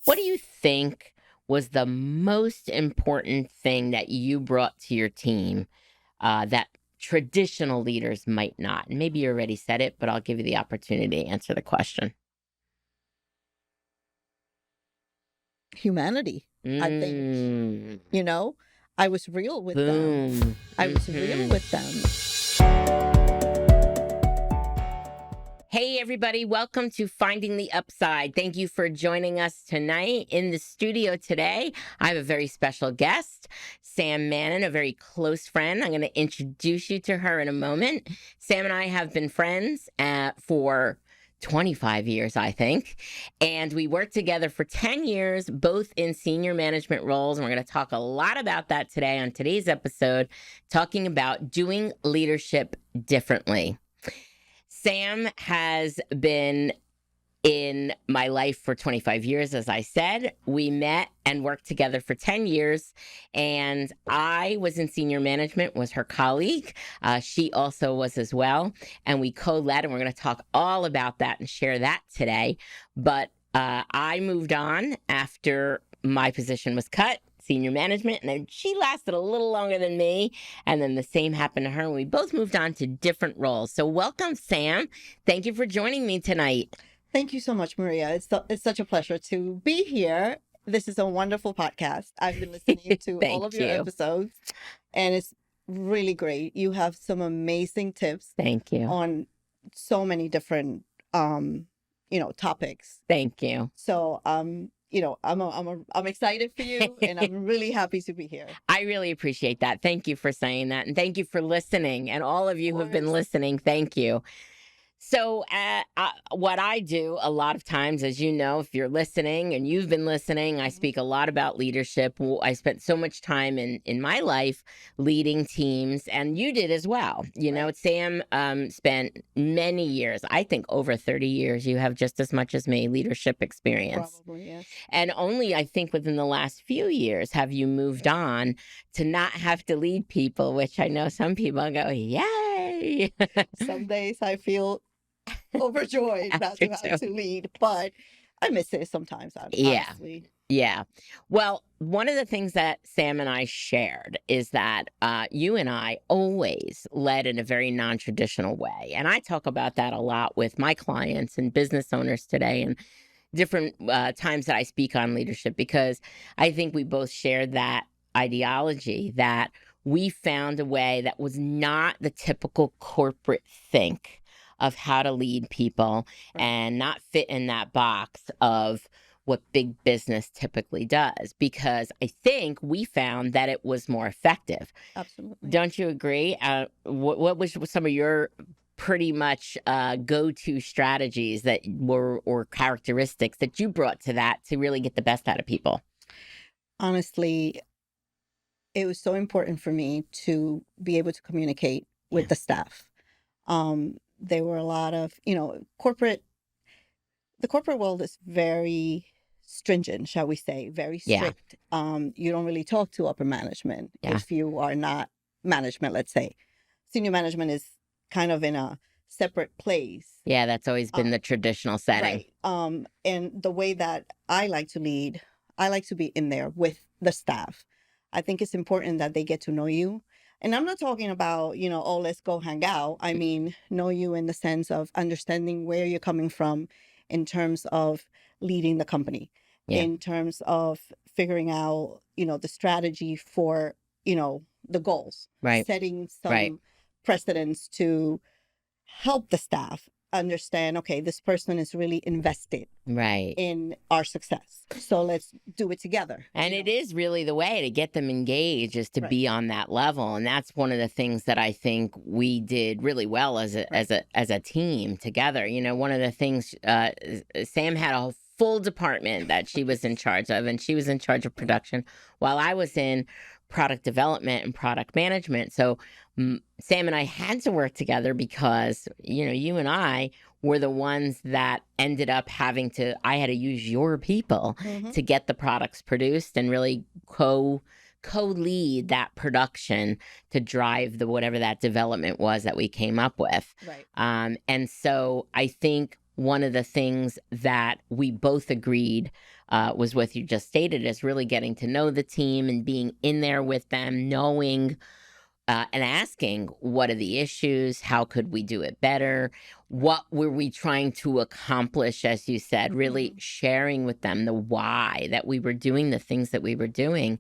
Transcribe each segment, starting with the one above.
What do you think was the most important thing that you brought to your team that traditional leaders might not? And maybe you already said it, but I'll give you the opportunity to answer the question. Humanity, I think. I was real with them. Boom. I was real with them. Hey, everybody. Welcome to Finding the Upside. Thank you for joining us tonight. In the studio today, I have a very special guest, Sam Manon, a very close friend. I'm going to introduce you to her in a moment. Sam and I have been friends for 25 years, I think. And we worked together for 10 years, both in senior management roles. And we're going to talk a lot about that today on today's episode, talking about doing leadership differently. Sam has been in my life for 25 years, as I said. We met and worked together for 10 years, and I was in senior management, was her colleague. She also was as well, and we co-led, and we're going to talk all about that and share that today. But I moved on after my position was cut, senior management, and then she lasted a little longer than me, and then the same happened to her, and we both moved on to different roles. So welcome, Sam. Thank you for joining me tonight. Thank you so much, Maria. It's such a pleasure to be here. This is a wonderful podcast. I've been listening to all of your episodes, and it's really great. You have some amazing tips. Thank you. On so many different topics. Thank you. So I'm excited for you, and I'm really happy to be here. I really appreciate that. Thank you for saying that, and thank you for listening. And all of you who have been listening, thank you. So what I do a lot of times, as you know, if you're listening and you've been listening, I speak a lot about leadership. I spent so much time in my life leading teams, and you did as well. You know, Sam spent many years, I think over 30 years. You have just as much as me leadership experience. Probably, yes. And only, I think, within the last few years have you moved on to not have to lead people, which I know some people go, yay! Some days I feel overjoyed not to have to lead, but I miss it sometimes. Honestly. Yeah. Well, one of the things that Sam and I shared is that you and I always led in a very non-traditional way. And I talk about that a lot with my clients and business owners today and different times that I speak on leadership, because I think we both shared that ideology that we found a way that was not the typical corporate think of how to lead people and not fit in that box of what big business typically does, because I think we found that it was more effective. Absolutely. Don't you agree? What was some of your pretty much go-to strategies that were, or characteristics that you brought to that to really get the best out of people? Honestly, it was so important for me to be able to communicate with the staff. There were a lot of, the corporate world is very stringent, shall we say, very strict. You don't really talk to upper management if you are not management, let's say. Senior management is kind of in a separate place. Yeah, that's always been the traditional setting. Right. And the way that I like to lead, I like to be in there with the staff. I think it's important that they get to know you. And I'm not talking about, let's go hang out. I mean, know you in the sense of understanding where you're coming from in terms of leading the company, in terms of figuring out, the strategy for, the goals, setting some precedents to help the staff understand, okay, this person is really invested in our success. So let's do it together. And it is really the way to get them engaged, is to be on that level. And that's one of the things that I think we did really well as a team together. One of the things, Sam had a full department that she was in charge of, and she was in charge of production while I was in product development and product management. So Sam and I had to work together because, you and I were the ones that ended up I had to use your people to get the products produced and really co-lead that production to drive whatever that development was that we came up with. And so I think one of the things that we both agreed was what you just stated, is really getting to know the team and being in there with them, knowing and asking, what are the issues? How could we do it better? What were we trying to accomplish, as you said, really sharing with them the why that we were doing the things that we were doing.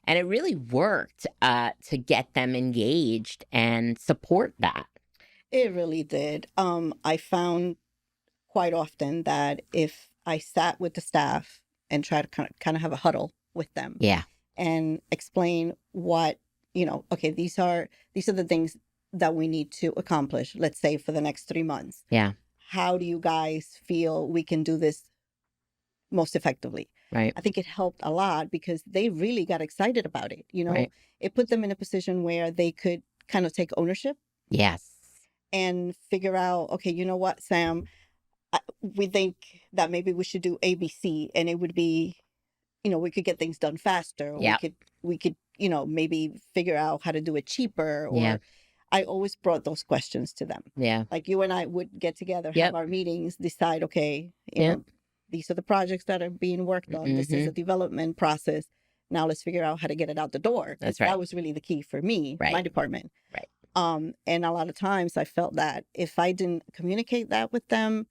And it really worked to get them engaged and support that. It really did. I found quite often that if I sat with the staff and tried to kind of have a huddle with them Yeah. and explain what, okay, these are the things that we need to accomplish, let's say for the next 3 months. Yeah. How do you guys feel we can do this most effectively? Right. I think it helped a lot because they really got excited about it. Right. It put them in a position where they could kind of take ownership Yes. and figure out, okay, you know what, Sam, we think that maybe we should do ABC, and it would be, we could get things done faster. Or Yeah. we could, maybe figure out how to do it cheaper. Or Yeah. I always brought those questions to them. Yeah. Like you and I would get together, Yep. have our meetings, decide, okay, Yep. these are the projects that are being worked on. This is a development process. Now let's figure out how to get it out the door. That's right. That was really the key for me, Right. my department. Right. And a lot of times I felt that if I didn't communicate that with them,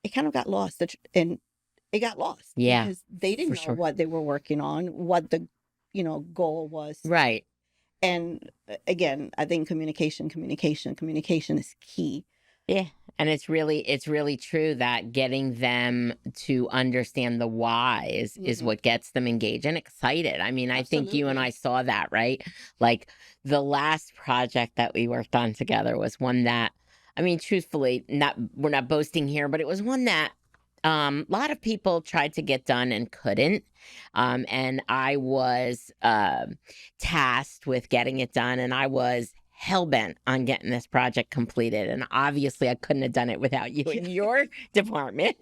it kind of got lost. And it got lost. Yeah, Because they didn't know sure. what they were working on, what the, goal was. Right. And again, I think communication is key. Yeah. And it's really true that getting them to understand the why is what gets them engaged and excited. I mean, I think you and I saw that, right? Like the last project that we worked on together was one that, I mean, truthfully, we're not boasting here, but it was one that a lot of people tried to get done and couldn't. And I was tasked with getting it done, and I was hell-bent on getting this project completed. And obviously I couldn't have done it without you in your department.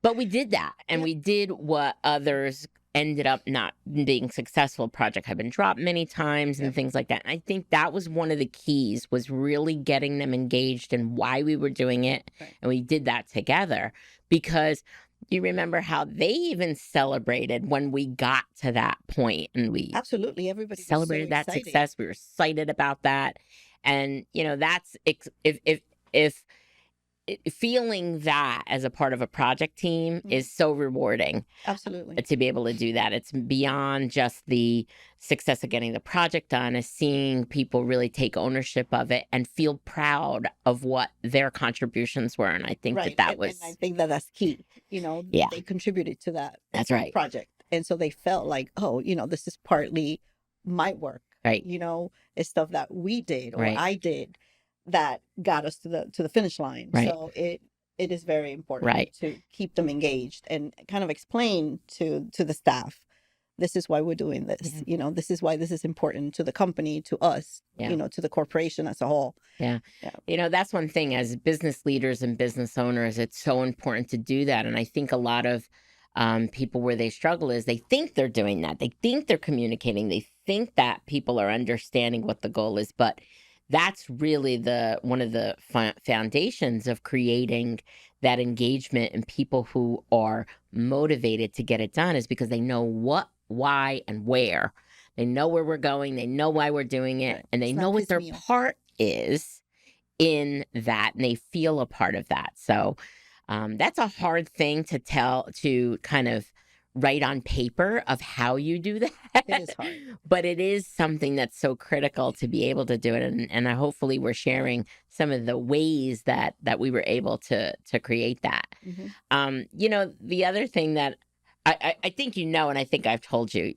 But we did that, and we did what others ended up not being successful. Project had been dropped many times and things like that. And I think that was one of the keys, was really getting them engaged in why we were doing it. Right. And we did that together, because you remember how they even celebrated when we got to that point, and we Absolutely. Everybody celebrated was so that excited. success. We were excited about that. And, that's if feeling that as a part of a project team is so rewarding. Absolutely. To be able to do that. It's beyond just the success of getting the project done, is seeing people really take ownership of it and feel proud of what their contributions were. And I think that was... And I think that's key. They contributed to that That's right. project. And so they felt like, oh, this is partly my work. Right. It's stuff that we did or Right. I did that got us to the finish line. Right. So it is very important Right. to keep them engaged and kind of explain to the staff, this is why we're doing this. This is why this is important to the company, to us, to the corporation as a whole. Yeah. That's one thing, as business leaders and business owners, it's so important to do that. And I think a lot of people, where they struggle is they think they're doing that. They think they're communicating. They think that people are understanding what the goal is. But that's really one of the foundations of creating that engagement, and people who are motivated to get it done, is because they know what, why, and where. They know where we're going. They know why we're doing it. Right. And they It's know not what their piecemeal. part is in that, and they feel a part of that. So that's a hard thing to kind of write on paper of how you do that. It is hard. But it is something that's so critical to be able to do it. And hopefully we're sharing some of the ways that we were able to create that. The other thing that I think and I think I've told you,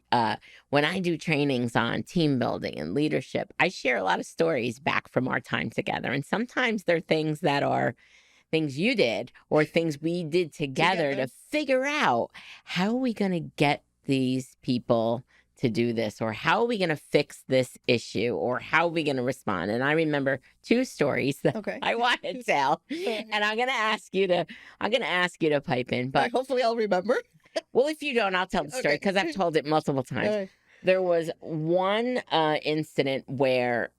when I do trainings on team building and leadership, I share a lot of stories back from our time together. And sometimes they're things that are things you did or things we did together to figure out, how are we going to get these people to do this, or how are we going to fix this issue, or how are we going to respond? And I remember 2 stories that I want to tell, and I'm going to ask you to pipe in. But hopefully I'll remember. Well, if you don't, I'll tell the story, because I've told it multiple times. Right. There was one incident where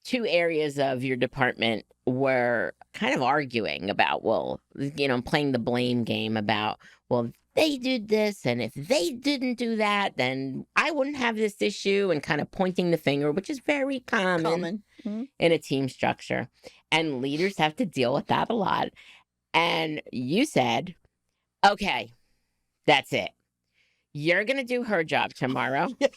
2 areas of your department were kind of arguing about, playing the blame game about, they did this, and if they didn't do that, then I wouldn't have this issue, and kind of pointing the finger, which is very common Common. Mhm. in a team structure. And leaders have to deal with that a lot. And you said, okay, that's it. You're going to do her job tomorrow, Yes.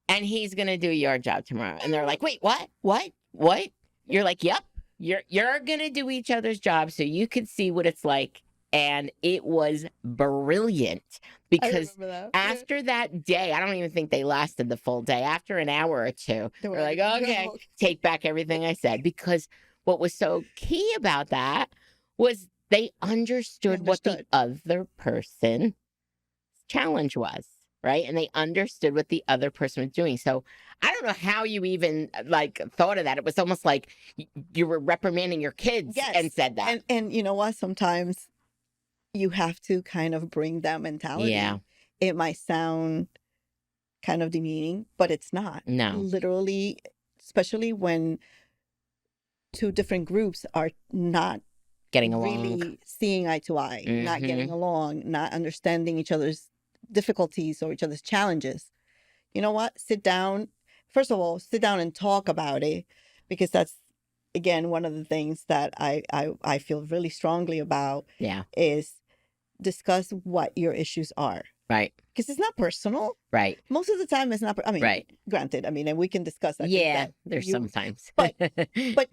and he's going to do your job tomorrow. And they're like, wait, what? What? What? You're like, yep. You're going to do each other's job so you could see what it's like. And it was brilliant I because remember that. after that day, I don't even think they lasted the full day. After an hour or two, They were we're like, like, okay, "No." take back everything I said. Because what was so key about that was they understood what the understood. other person's challenge was, right? And they understood what the other person was doing. So I don't know how you even like thought of that. It was almost like you were reprimanding your kids Yes. and said that. And you know what? Sometimes you have to kind of bring that mentality. Yeah. It might sound kind of demeaning, but it's not. No. Literally, especially when two different groups are not Getting along. really seeing eye to eye, not getting along, not understanding each other's difficulties or each other's challenges. You know what? Sit down. First of all, sit down and talk about it, because that's, again, one of the things that I feel really strongly about Yeah. is discuss what your issues are. Right. Because it's not personal. Right. Most of the time it's not, I mean, Right. granted, I mean, and we can discuss that. Yeah, there's sometimes. but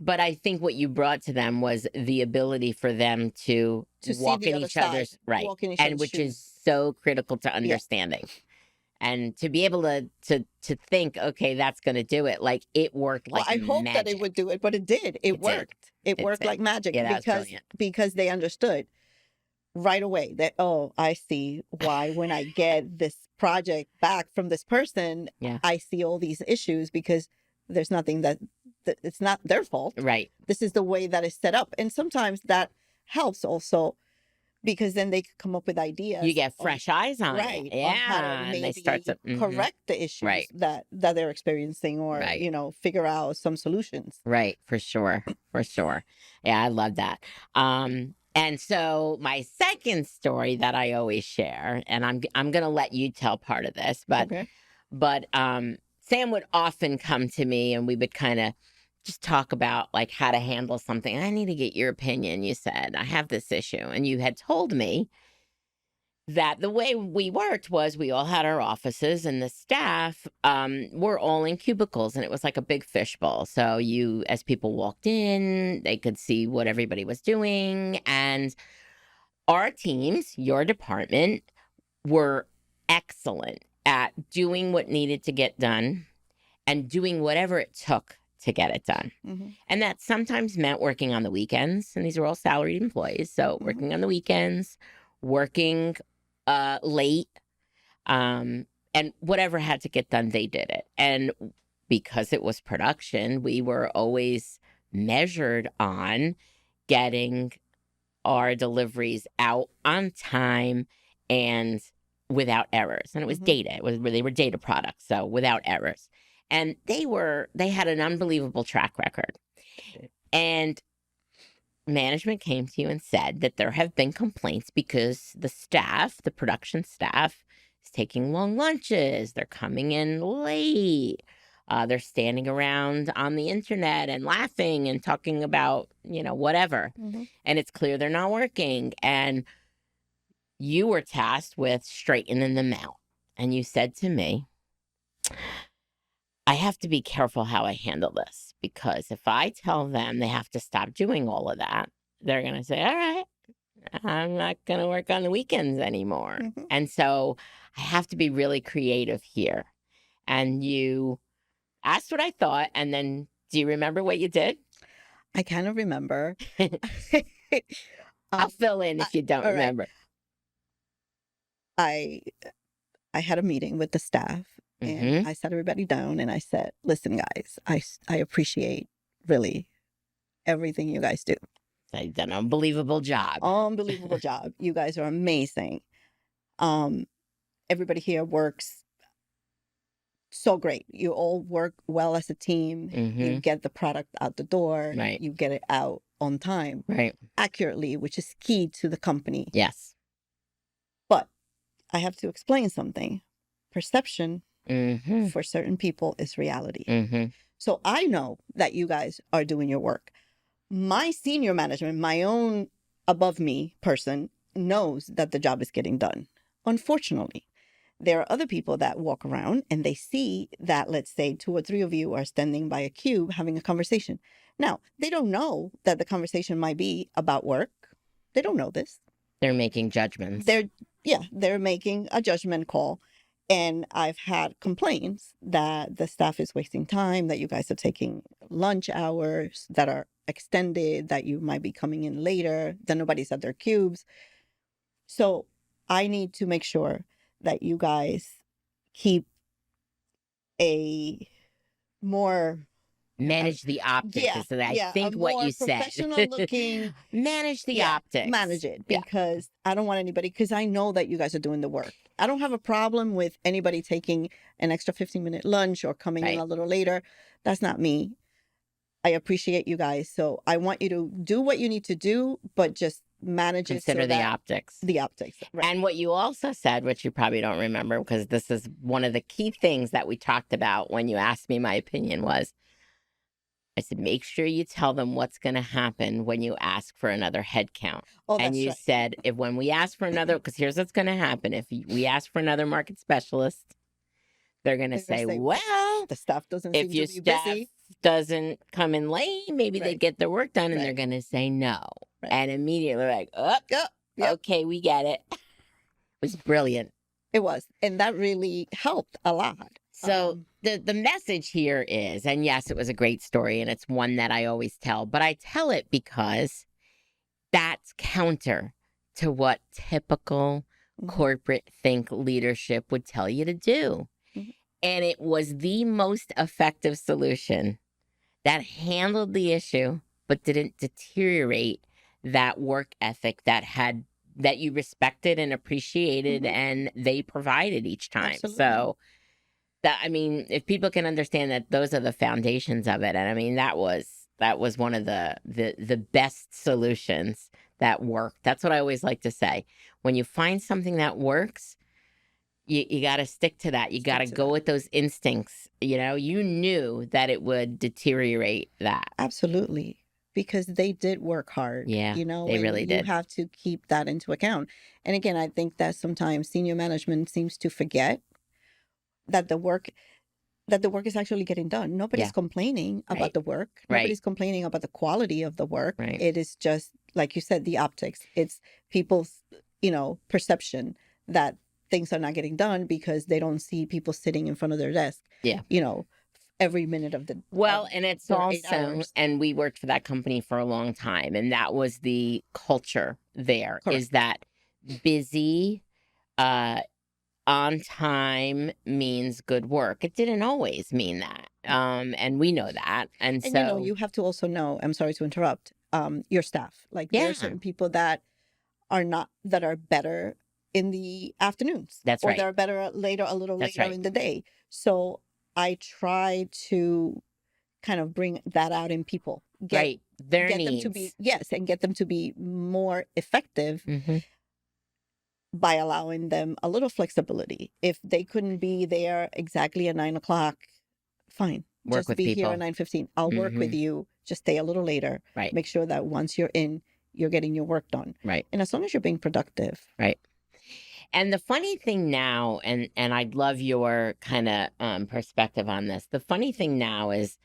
but I think what you brought to them was the ability for them to see walk the in other each other's side, right. walk in each And other's which shoes. is so critical to understanding. And to be able to think, okay, that's going to do it. Like it worked like Well, I hope magic. that it would do it, but it did. It worked. It worked did. like magic Yeah, that was brilliant. because they understood right away that, oh, I see why when I get this project back from this person, Yeah. I see all these issues, because there's nothing that it's not their fault. Right. This is the way that it's set up. And sometimes that helps also, because then they could come up with ideas. You get fresh eyes on right, it. Yeah. on how to And maybe they start to correct the issues Right. that they're experiencing, or, Right. you know, figure out some solutions. Right, for sure. For sure. Yeah, I love that. And so my second story that I always share, and I'm going to let you tell part of this, but Okay. Sam would often come to me and we would kind of just talk about like how to handle something. I need to get your opinion. You said, I have this issue. And you had told me that the way we worked was we all had our offices, and the staff were all in cubicles, and it was like a big fishbowl. So you, as people walked in, they could see what everybody was doing. And our teams, your department, were excellent at doing what needed to get done and doing whatever it took to get it done. Mm-hmm. And that sometimes meant working on the weekends. And these were all salaried employees. So working on the weekends, working late, and whatever had to get done, they did it. And because it was production, we were always measured on getting our deliveries out on time and without errors. And it was data. They were data products, so without errors. And they had an unbelievable track record. And management came to you and said that there have been complaints because the staff, the production staff, is taking long lunches. They're coming in late. They're standing around on the internet and laughing and talking about, whatever. And it's clear they're not working. And you were tasked with straightening them out. And you said to me, I have to be careful how I handle this, because if I tell them they have to stop doing all of that, they're going to say, all right, I'm not going to work on the weekends anymore. And so I have to be really creative here. And you asked what I thought. And then do you remember what you did? I kind of remember. I'll fill in if you don't remember. I had a meeting with the staff. And I sat everybody down and I said, listen, guys, I appreciate really everything you guys do. You've done an unbelievable job. Unbelievable job. You guys are amazing. Everybody here works so great. You all work well as a team. You get the product out the door. Right. You get it out on time. Right. Accurately, which is key to the company. Yes. But I have to explain something. Perception Mm-hmm. for certain people is reality. Mm-hmm. So I know that you guys are doing your work. My senior management, my own above me person, knows that the job is getting done. Unfortunately, there are other people that walk around and they see that, let's say, 2 or 3 of you are standing by a cube having a conversation. Now, they don't know that the conversation might be about work. They don't know this. They're making judgments. They're making a judgment call. And I've had complaints that the staff is wasting time, that you guys are taking lunch hours that are extended, that you might be coming in later, that nobody's at their cubes. So I need to make sure that you guys keep a more Manage the optics. yeah, So I yeah, think a what more you said. professional looking Manage the optics. manage it, Yeah. because I don't want anybody, because I know that you guys are doing the work. I don't have a problem with anybody taking an extra 15-minute lunch or coming in Right. a little later. That's not me. I appreciate you guys. So I want you to do what you need to do, but just manage Consider it so the that optics. the optics. Right. And what you also said, which you probably don't remember, because this is one of the key things that we talked about when you asked me my opinion, was I said, make sure you tell them what's going to happen when you ask for another head count. Oh, And that's you right. said, if when we ask for another, because here's what's going to happen. If we ask for another market specialist, they're going to They're gonna say, say, well, the staff doesn't if seem your to be staff busy. doesn't come in late, maybe they Right. get their work done, and they're Right. going to say no. Right. And immediately like, oh, Yep. okay, we get it. It was brilliant. It was. And that really helped a lot. So the message here is, and yes, it was a great story, and it's one that I always tell, but I tell it because that's counter to what typical Mhm. corporate think leadership would tell you to do. Mhm. And it was the most effective solution that handled the issue, but didn't deteriorate that work ethic that you respected and appreciated, Mhm. and they provided each time. Absolutely. So that, I mean, if people can understand that those are the foundations of it, and I mean that was one of the best solutions that worked. That's what I always like to say. When you find something that works, you got to stick to that. You got to to go that. with those instincts. You knew that it would deteriorate that. Absolutely. Because they did work hard. Yeah, they and really you did. have to keep that into account. And again, I think that sometimes senior management seems to forget that the work is actually getting done. Nobody's Yeah. complaining Right. about the work. Right. Nobody's complaining about the quality of the work. Right. It is just, like you said, the optics. It's people's, perception that things are not getting done because they don't see people sitting in front of their desk. Yeah. Every minute of the Well, and it's their 8 also, hours. and we worked for that company for a long time, and that was the culture there. Correct. Is that busy, on time means good work. It didn't always mean that. And we know that. And so you have to also know, I'm sorry to interrupt, your staff. Like there Yeah. are certain people that are better in the afternoons. That's or right. they're better a little That's later right. in the day. So I try to kind of bring that out in people. Right. Their Get needs. them to be, yes, and get them to be more effective Mhm. by allowing them a little flexibility. If they couldn't be there exactly at 9 o'clock, fine. Work Just with be here people. at 9:15. I'll work with Mhm. you. Just stay a little later. Right. Make sure that once you're in, you're getting your work done. Right. And as long as you're being productive. Right. And the funny thing now, and I'd love your kind of perspective on this. The funny thing now is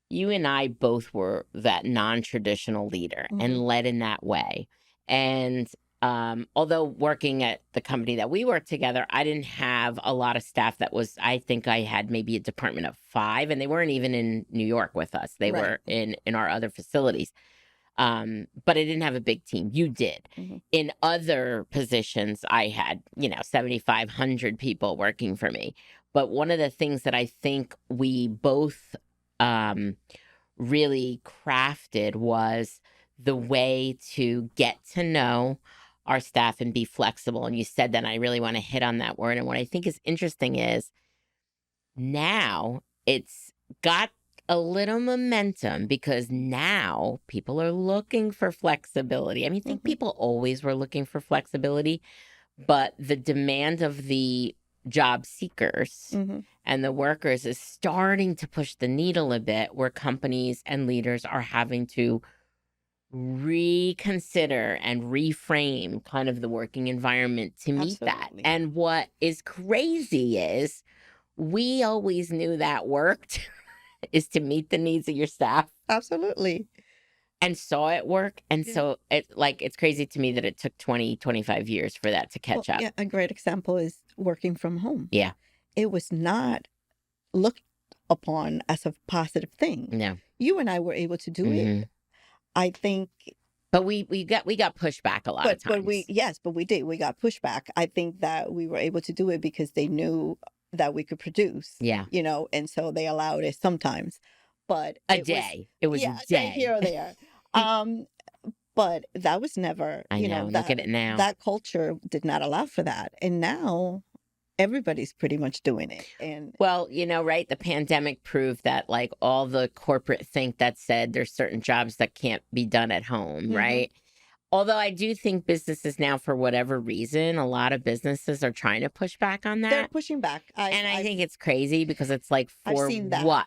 you and I both were that non-traditional leader Mhm. and led in that way. And although working at the company that we worked together, I didn't have a lot of staff that was, I think I had maybe a department of 5, and they weren't even in New York with us. They Right. were in our other facilities. But I didn't have a big team. You did. Mhm. In other positions, I had, 7,500 people working for me. But one of the things that I think we both really crafted was the way to get to know our staff and be flexible. And you said that, and I really want to hit on that word. And what I think is interesting is now it's got a little momentum because now people are looking for flexibility. I mean, I think Mhm. people always were looking for flexibility, but the demand of the job seekers Mm-hmm. and the workers is starting to push the needle a bit, where companies and leaders are having to reconsider and reframe kind of the working environment to meet that. Absolutely. And what is crazy is we always knew that worked is to meet the needs of your staff, Absolutely. and saw it work. And Yeah. so it's crazy to me that it took 20, 25 years for that to catch up. Yeah, a great example is working from home. Yeah. It was not looked upon as a positive thing. No. You and I were able to do it. Mhm. I think, But we got pushback a lot of times. but we did. We got pushback. I think that we were able to do it because they knew that we could produce. Yeah. You know, and so they allowed it sometimes. But It was yeah, a day. here or there. But that was never, I know. Look at it now. That culture did not allow for that. And now everybody's pretty much doing it. And well, right, the pandemic proved that, like, all the corporate think that said there's certain jobs that can't be done at home, right? Although I do think businesses now, for whatever reason, a lot of businesses are trying to push back on that. they're pushing back. I think it's crazy because it's like, I've for seen that. what?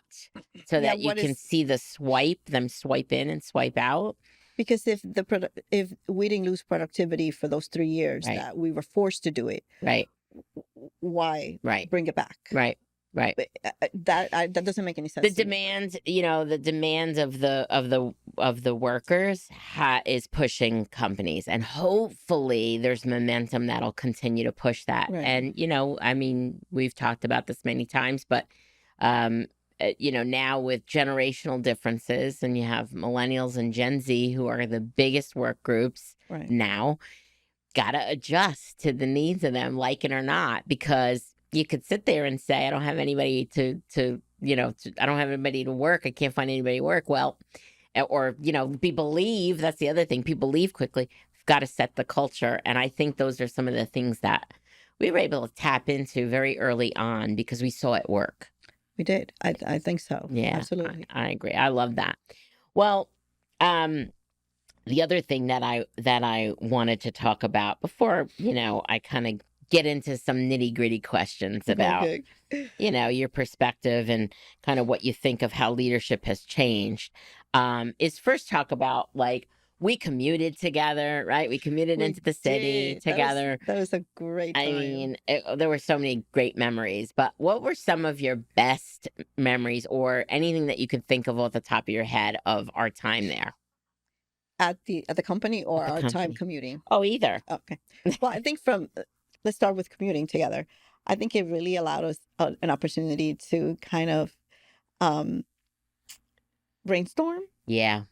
So Yeah, that you what can is- see them swipe in and swipe out. Because if we didn't lose productivity for those 3 years Right. that we were forced to do it, Right, why right, bring it back? right. But that doesn't make any sense. The to me. demand of the workers is pushing companies, and hopefully there's momentum that'll continue to push that. Right. And I mean, we've talked about this many times, but now with generational differences, and you have millennials and Gen Z, who are the biggest work groups Right. now, gotta adjust to the needs of them, like it or not, because you could sit there and say, I don't have anybody I don't have anybody to work. I can't find anybody to work. Well, or, people leave. That's the other thing. People leave quickly. We've got to set the culture. And I think those are some of the things that we were able to tap into very early on because we saw it work. We did. I think so. Yeah, Absolutely. I agree. I love that. Well, the other thing that I wanted to talk about before, I kind of get into some nitty gritty questions about, Okay. your perspective and kind of what you think of how leadership has changed, is first talk about, like, we commuted together, right? We commuted We into the city did. together. That was a great time. I mean, there were so many great memories, but what were some of your best memories, or anything that you could think of off the top of your head of our time there? At the company or At the our company. time commuting? Oh, either. Okay. Well, I think let's start with commuting together. I think it really allowed us an opportunity to kind of brainstorm, Yeah.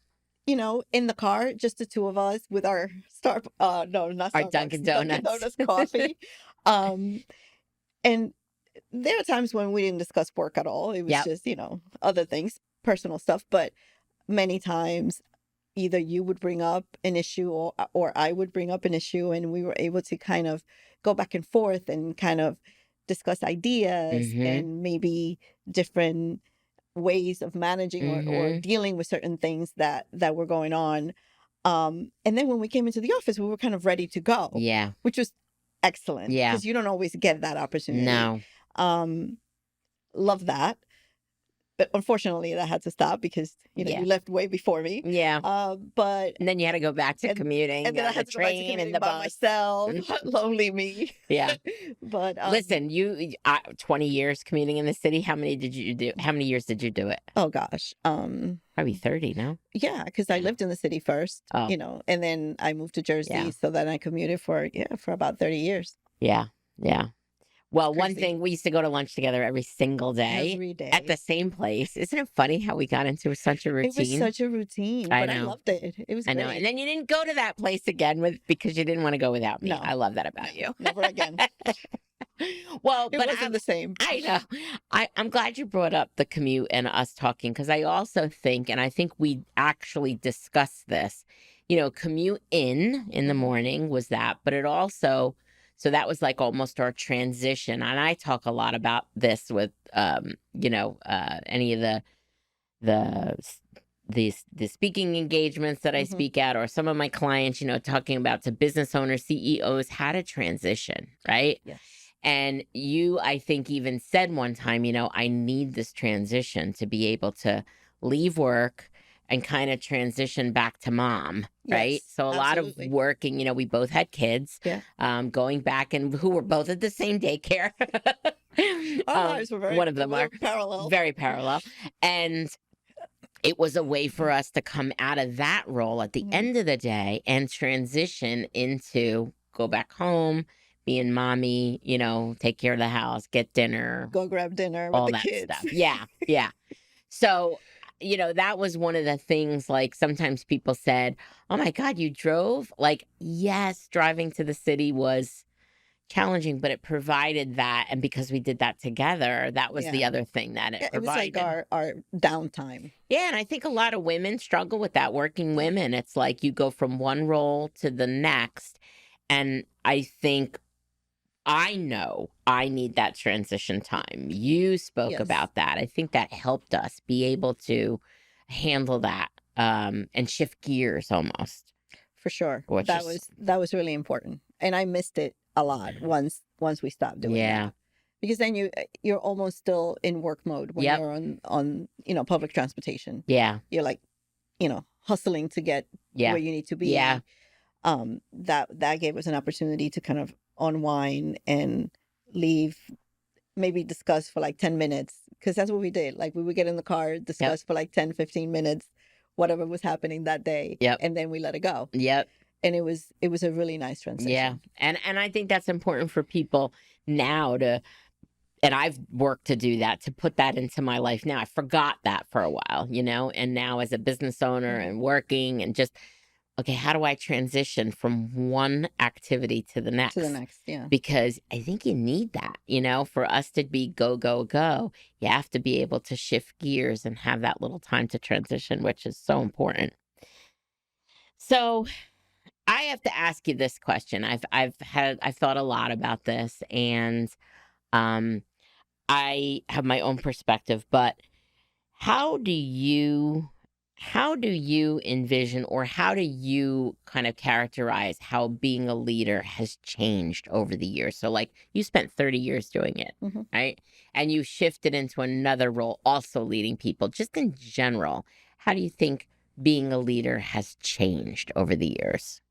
in the car, just the two of us with our not Our Starbucks, Dunkin' Donuts. coffee. And there are times when we didn't discuss work at all. It was Yep. just, other things, personal stuff. But many times, either you would bring up an issue or I would bring up an issue, and we were able to kind of go back and forth and kind of discuss ideas Mhm. and maybe different ways of managing or dealing with certain things that were going on. And then when we came into the office, we were kind of ready to go, Yeah. which was excellent. Yeah. Because you don't always get that opportunity. No. Love that. But unfortunately, that had to stop because, Yeah. you left way before me. Yeah. But And then you had to go back to commuting, and then I the had to go back to train and commuting the by bus. myself. Lonely me. Yeah. But Listen, 20 years commuting in the city. How many did you do? How many years did you do it? oh gosh, Probably 30, no? yeah, because I lived in the city first, Oh. and then I moved to Jersey, Yeah. so then I commuted for about 30 years. Yeah. Yeah. Well, one Crazy. thing, we used to go to lunch together every single day Every day. at the same place. Isn't it funny how we got into such a routine? It was such a routine, I but I know. loved it. It was I know. great. And then you didn't go to that place again because you didn't want to go without me. No. I love that about you. Never again. Well, It but wasn't the same. I know. I'm glad you brought up the commute and us talking, because I also think, and I think we actually discussed this, commute in the morning was that, but it also, so that was like almost our transition. And I talk a lot about this with, any of the the speaking engagements that I Mhm. speak at, or some of my clients, talking about to business owners, CEOs, how to transition, right? Yes. And I think, even said one time, I need this transition to be able to leave work and kind of transition back to mom, right? Yes. So a lot of Absolutely. working, we both had kids, Yeah. going back, and who were both at the same daycare. Our lives were One of them very are parallel. very parallel. And it was a way for us to come out of that role at the Mhm. end of the day and transition into go back home, being mommy, take care of the house, get dinner, Go grab dinner with all the that kids. stuff. Yeah, yeah. So, that was one of the things, like, sometimes people said, "Oh my God, you drove?" Like, yes, driving to the city was challenging, but it provided that. And because we did that together, that was the Yeah. other thing that it Yeah, it was like provided. our downtime. Yeah, and I think a lot of women struggle with that, working women. It's like you go from one role to the next. And I think I know I need that transition time. You spoke Yes, about that. I think that helped us be able to handle that, and shift gears almost, for sure. which That is, was really important. And I missed it a lot once we stopped doing yeah. that. Because then you're almost still in work mode when Yep. you're on public transportation. Yeah. You're like, hustling to get Yeah. where you need to Yeah. be. That gave us an opportunity to kind of unwind and leave, maybe discuss for like 10 minutes, because that's what we did. Like, we would get in the car, Yep. discuss for like 10-15 minutes whatever was happening that day, Yep. and then we let it go. Yep. And it was a really nice Yeah. transition. And I think that's important for people now to, and I've worked to do that, to put that into my life now. I forgot that for a while, and now as a business owner Mhm. and working, and just, okay, how do I transition from one activity to the To the next? next, yeah. Because I think you need that, for us to be go, go, go. You have to be able to shift gears and have that little time to transition, which is so important. So I have to ask you this question. I've thought a lot about this, and um I have my own perspective, but how do you envision, or how do you kind of characterize how being a leader has changed over the years? So, like, you spent 30 years doing it, Mhm. right? And you shifted into another role, also leading people. Just in general, how do you think being a leader has changed over the years?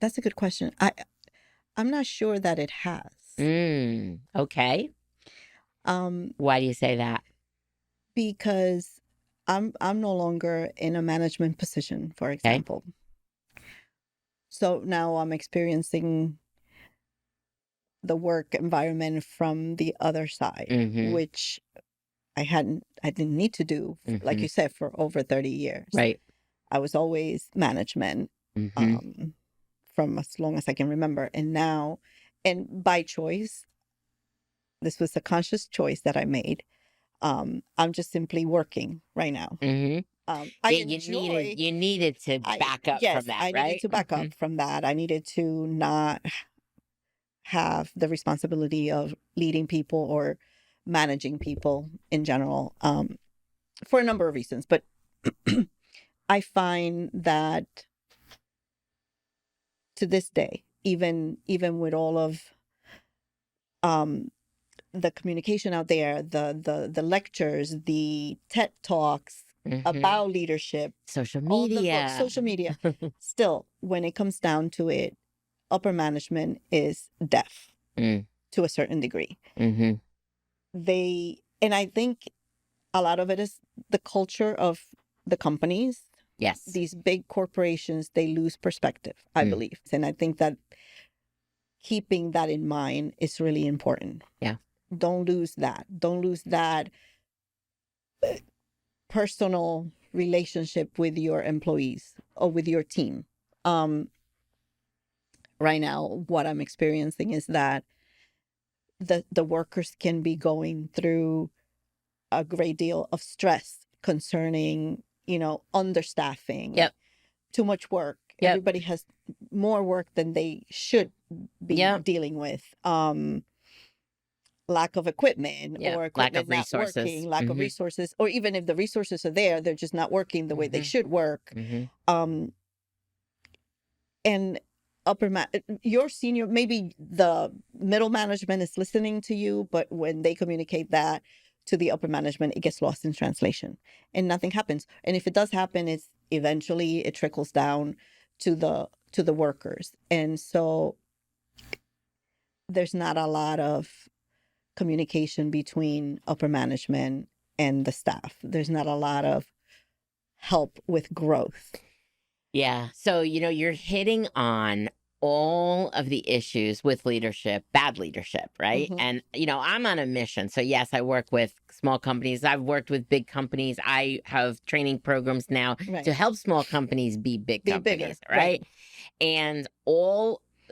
That's a good question. I'm not sure that it has. Okay. Um, Why do you say that? because I'm no longer in a management position, for Okay. example. So now I'm experiencing the work environment from the other side, Mm-hmm. which I didn't need to do, like Mm-hmm. you said, for over 30 years. Right. I was always management, Mm-hmm. um, from as long as I can remember. And now, and by choice, this was a conscious choice that I made. I'm just simply working right now. Mm-hmm. I Yeah, enjoy, you needed to back up from yes, that, I needed right? to back Mm-hmm. up from that. I needed to not have the responsibility of leading people or managing people in general, for a number of reasons. But I find that to this day, even with all of um, the communication out there, the lectures, the TED talks Mm-hmm. about leadership, Social all the books, media. social media, still, when it comes down to it, upper management is deaf Mm, to a certain degree. mm-hmm. And I think a lot of it is the culture of the companies. Yes. These big corporations, they lose perspective, I Mm, believe. And I think that keeping that in mind is really important. yeah. Don't lose that. Don't lose that personal relationship with your employees or with your team. Um, right now, what I'm experiencing is that the workers can be going through a great deal of stress concerning, understaffing, Yep. too much work. Yep. Everybody has more work than they should be Yep. dealing with. lack of equipment Yeah. or Lack of equipment not resources. working, lack of resources, or even if the resources are there, they're just not working the way they should work. Um, and your senior, maybe the middle management is listening to you, but when they communicate that to the upper management, it gets lost in translation and nothing happens. And if it does happen, it's eventually it trickles down to the workers. And so there's not a lot of communication between upper management and the staff. There's not a lot of help with growth. Yeah. So, you're hitting on all of the issues with leadership, bad leadership, right? And, I'm on a mission. So, yes, I work with small companies. I've worked with big companies. I have training programs now to help small companies be big companies, bigger, right? And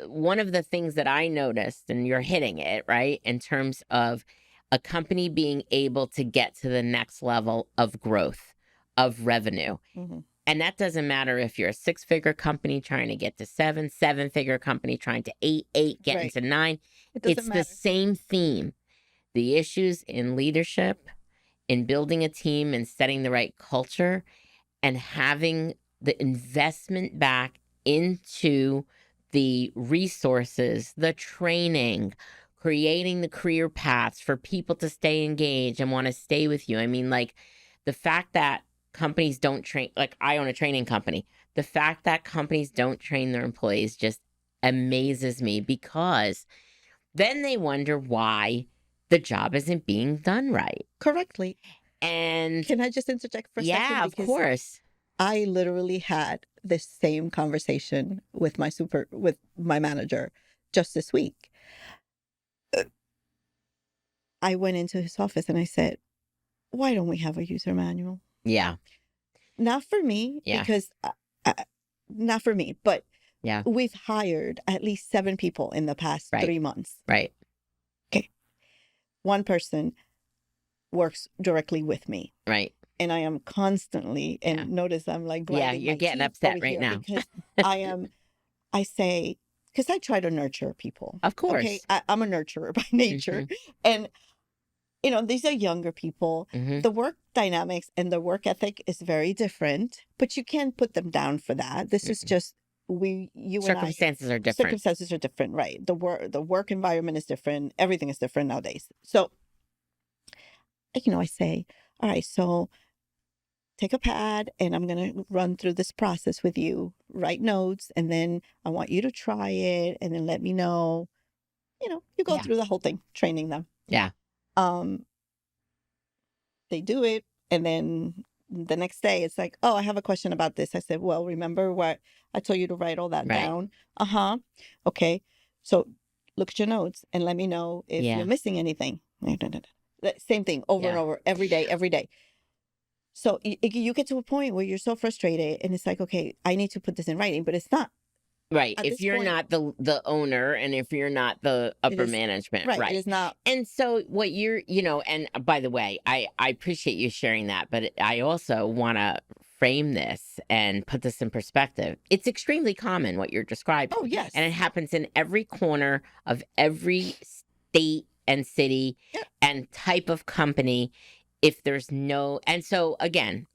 one of the things that I noticed, and you're hitting it, right, in terms of a company being able to get to the next level of growth, of revenue. And that doesn't matter if you're a 6-figure company trying to get to 7-figure company trying to 8 getting to 9. It's the same theme. The issues in leadership, in building a team and setting the right culture, and having the investment back into the resources, the training, creating the career paths for people to stay engaged and want to stay with you. I mean, like, the fact that companies don't train, like, I own a training company. The fact that companies don't train their employees just amazes me, because then they wonder why the job isn't being done right. Correctly. And can I just interject for a second? Yeah, of course. I literally had this same conversation with my manager just this week. I went into his office and I said, why don't we have a user manual? Yeah. Not for me, because not for me, but we've hired at least 7 people in the past 3 months. Right. Okay. One person works directly with me. Right. And I am constantly, and notice I'm like, you're getting upset right now. Because I say, because I try to nurture people. Of course. Okay. I'm a nurturer by nature. And, these are younger people. The work dynamics and the work ethic is very different, but you can't put them down for that. This is just, circumstances are different. Circumstances are different, right? The work environment is different. Everything is different nowadays. So, I say, all right, so take a pad and I'm going to run through this process with you, write notes, and then I want you to try it and then let me know. You go through the whole thing, training them. Yeah. They do it, and then the next day it's like, oh, I have a question about this. I said, well, remember what I told you to write all that down? Okay. So look at your notes and let me know if you're missing anything. Same thing over and over, every day. So you get to a point where you're so frustrated and it's like, okay, I need to put this in writing, but it's not. Right. If you're not the owner and if you're not the upper management. Right. It is not. And so what you're, and by the way, I appreciate you sharing that, but I also want to frame this and put this in perspective. It's extremely common what you're describing. Oh, yes. And it happens in every corner of every state and city and type of company. If there's and so again,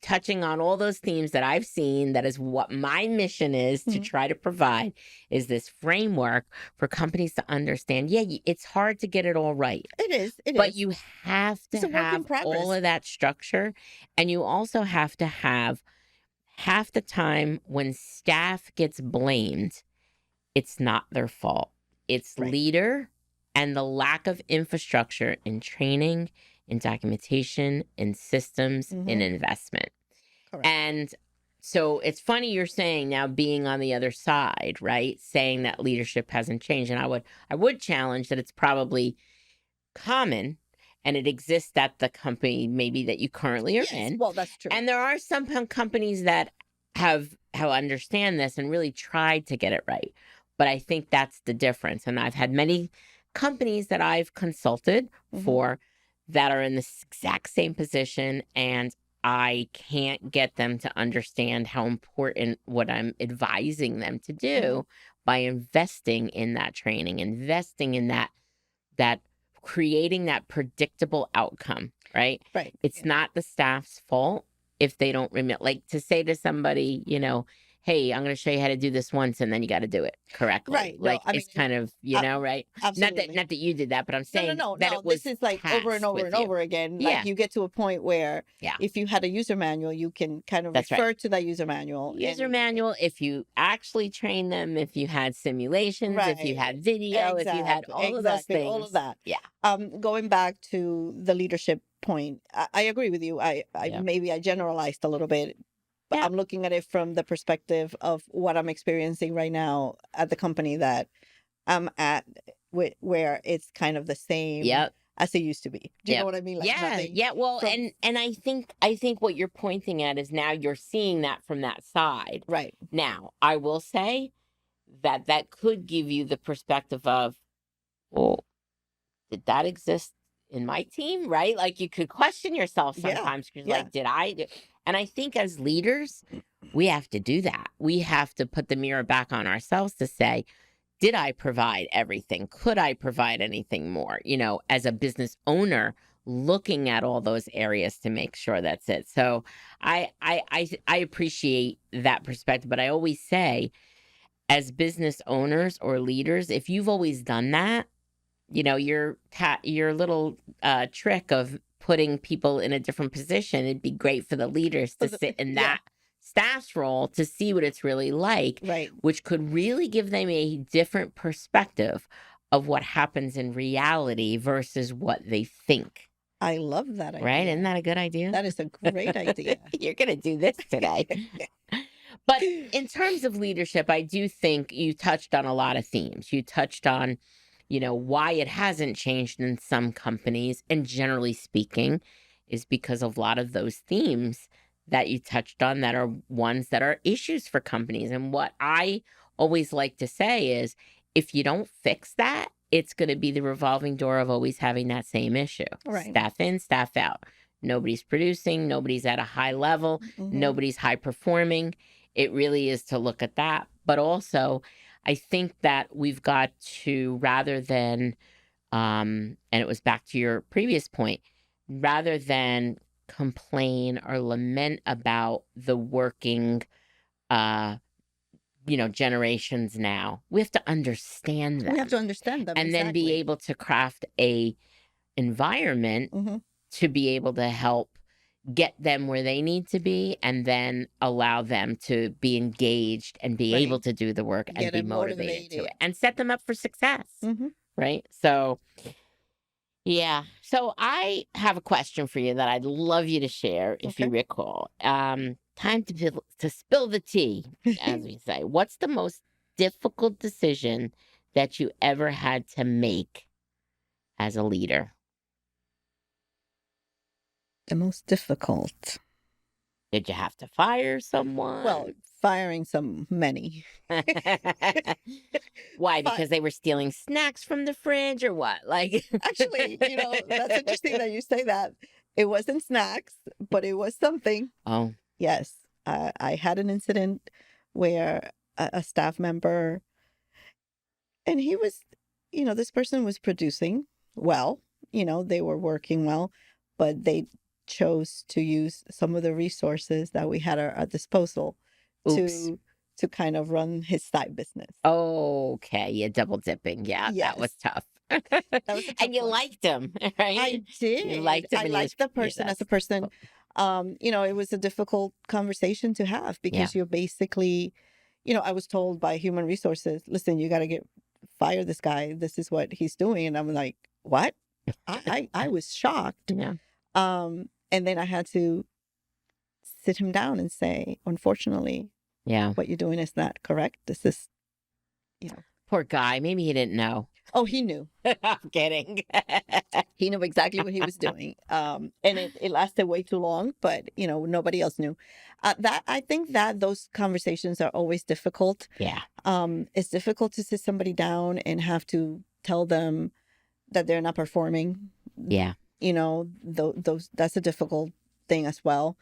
touching on all those themes that I've seen, that is what my mission is to try to provide, is this framework for companies to understand, it's hard to get it all right. It is. But you have to have all of that structure. And you also have to have, half the time when staff gets blamed, it's not their fault. It's leader and the lack of infrastructure in training, in documentation, in systems, in investment. Correct. And so it's funny you're saying now, being on the other side, right? Saying that leadership hasn't changed. And I would challenge that it's probably common and it exists at the company maybe that you currently are in. Well, that's true. And there are some companies that have understand this and really tried to get it right. But I think that's the difference. And I've had many companies that I've consulted for that are in this exact same position, and I can't get them to understand how important what I'm advising them to do by investing in that training, investing in that creating that predictable outcome, right? Right. It's not the staff's fault if they don't remit. Like to say to somebody, hey, I'm going to show you how to do this once, and then you got to do it correctly. Right. No, Like I mean, it's kind of, right? absolutely. Not that you did that, but I'm saying No. that it was This is like over and tasked over with and you. over again. Yeah. Like you get to a point where Yeah. if you had a user manual, you can kind of That's right. refer to that user manual. Manual, if you actually train them, if you had simulations, if you had video, if you had all of those things. All of that. Yeah. Going back to the leadership point, I agree with you. Maybe I generalized a little bit, but Yeah. I'm looking at it from the perspective of what I'm experiencing right now at the company that I'm at, where it's kind of the same Yep. as it used to be. Do you know what I mean? Like yeah. Well, and I think what you're pointing at is now you're seeing that from that side. Right. Now, I will say that could give you the perspective of, well, did that exist in my team? Right? Like you could question yourself sometimes because like, did I? And I think as leaders, we have to do that. We have to put the mirror back on ourselves to say, did I provide everything? Could I provide anything more? As a business owner, looking at all those areas to make sure that's it. So I appreciate that perspective, but I always say, as business owners or leaders, if you've always done that, your little trick of putting people in a different position, it'd be great for the leaders to sit in that staff's role to see what it's really like, right? Which could really give them a different perspective of what happens in reality versus what they think. I love that idea. Right? Isn't that a good idea? That is a great idea. You're going to do this today. But in terms of leadership, I do think you touched on a lot of themes. You touched on, why it hasn't changed in some companies, and generally speaking, is because of a lot of those themes that you touched on that are ones that are issues for companies. And what I always like to say is, if you don't fix that, it's going to be the revolving door of always having that same issue. Right. Staff in, staff out. Nobody's producing. Nobody's at a high level. Mm-hmm. Nobody's high performing. It really is to look at that. But also, I think that we've got to, rather than, and it was back to your previous point, rather than complain or lament about the working, generations now, we have to understand them. We have to understand them. And then be able to craft a environment mm-hmm. to be able to help get them where they need to be, and then allow them to be engaged and be able to do the work and be motivated to it and set them up for success. Mm-hmm. Right? So, yeah. So I have a question for you that I'd love you to share if you recall. Time to spill the tea, as we say. What's the most difficult decision that you ever had to make as a leader? The most difficult. Did you have to fire someone? Well, firing many. Why? Because they were stealing snacks from the fridge, or what? Like, actually, that's interesting that you say that. It wasn't snacks, but it was something. Oh, yes. I had an incident where a staff member, and he was, this person was producing well. They were working well, but they chose to use some of the resources that we had at our disposal to kind of run his side business. Okay, yeah, double dipping. Yeah, yes. That was tough. And you liked him, right? I did. You liked him. I liked the person as a person. It was a difficult conversation to have because you're basically, I was told by human resources, listen, you got to fire this guy. This is what he's doing. And I'm like, what? I was shocked. Yeah. And then I had to sit him down and say, unfortunately, what you're doing is not correct. This is, Poor guy. Maybe he didn't know. Oh, he knew. I'm kidding. He knew exactly what he was doing. And it lasted way too long, but, nobody else knew. I think that those conversations are always difficult. Yeah. It's difficult to sit somebody down and have to tell them that they're not performing. Yeah. That's a difficult thing as well.